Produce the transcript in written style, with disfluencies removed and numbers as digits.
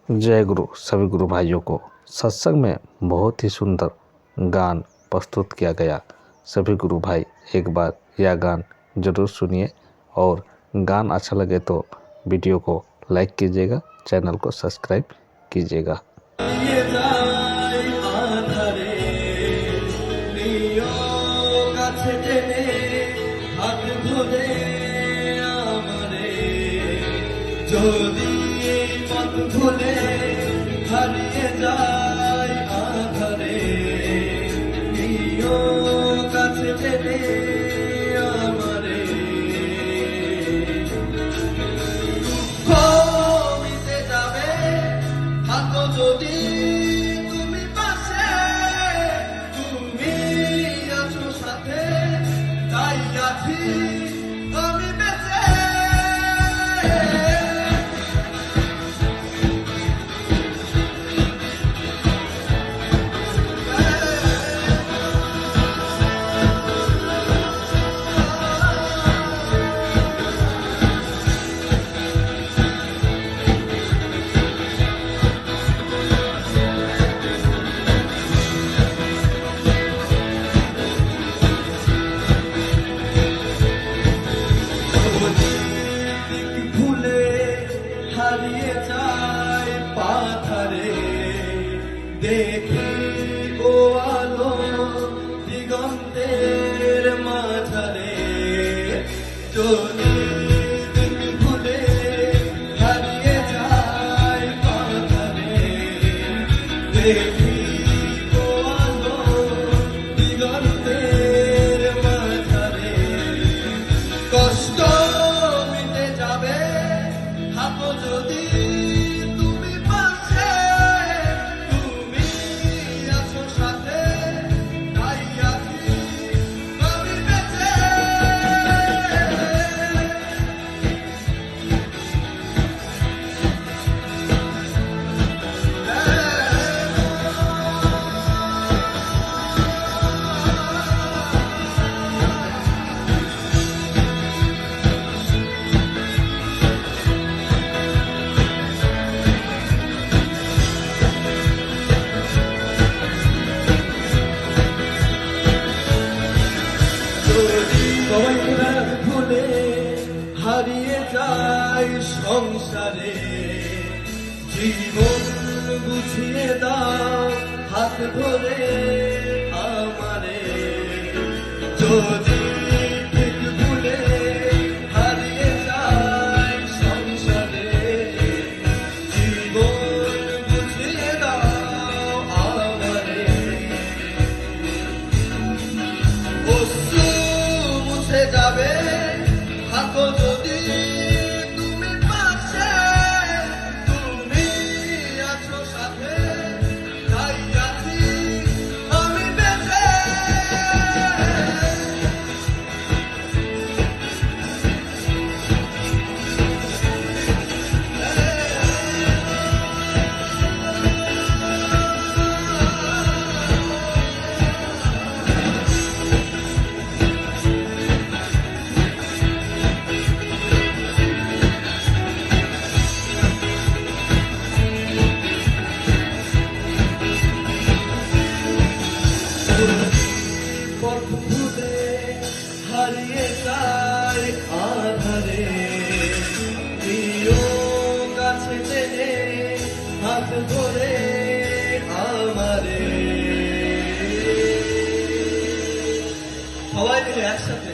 जय गुरु सभी गुरु भाइयों को। सत्संग में बहुत ही सुंदर गान प्रस्तुत किया गया। सभी गुरु भाई एक बार यह गान जरूर सुनिए और गान अच्छा लगे तो वीडियो को लाइक कीजिएगा, चैनल को सब्सक्राइब कीजिएगा। পথ ভুলে হারিয়ে যায় আধারে, প্রিয় কাছে টেনে আমারে মিটে যাবে হাত যদি তুমি পাশে, তুমি আছো সাথে তাই আছি আমি বেঁচে। হারিয়ে যায় পাথারে, দেখি ও আলো দিগন্তের মাঝারে, যদি ভুলে হারিয়ে যায় পাথারে, দেখি ও আলো দিগন্তের মাঝারে, কষ্ট মিটে যাবে যদি তুমি পাশে, তুমি আছো সাথে তাই আছি আমি বেঁচে। সবাই ভুলে হারিয়ে যায় সংসারে, জীবন বুঝিয়ে দাও হাত ধরে আমারে, যদি ঠিক ভুলে হারিয়ে যায় সংসারে, জীবন বুঝিয়ে দাও আমারে, যাবে হাত যদি তুমি পাশে, তুমি আছো সাথে তাই আছি আমি বেঁচে। পথ ভুলে হারিয়ে যায় আধারে, প্রিয় কাছে টেনে হাত ধরে আমারে, সবাই মিলে একসাথে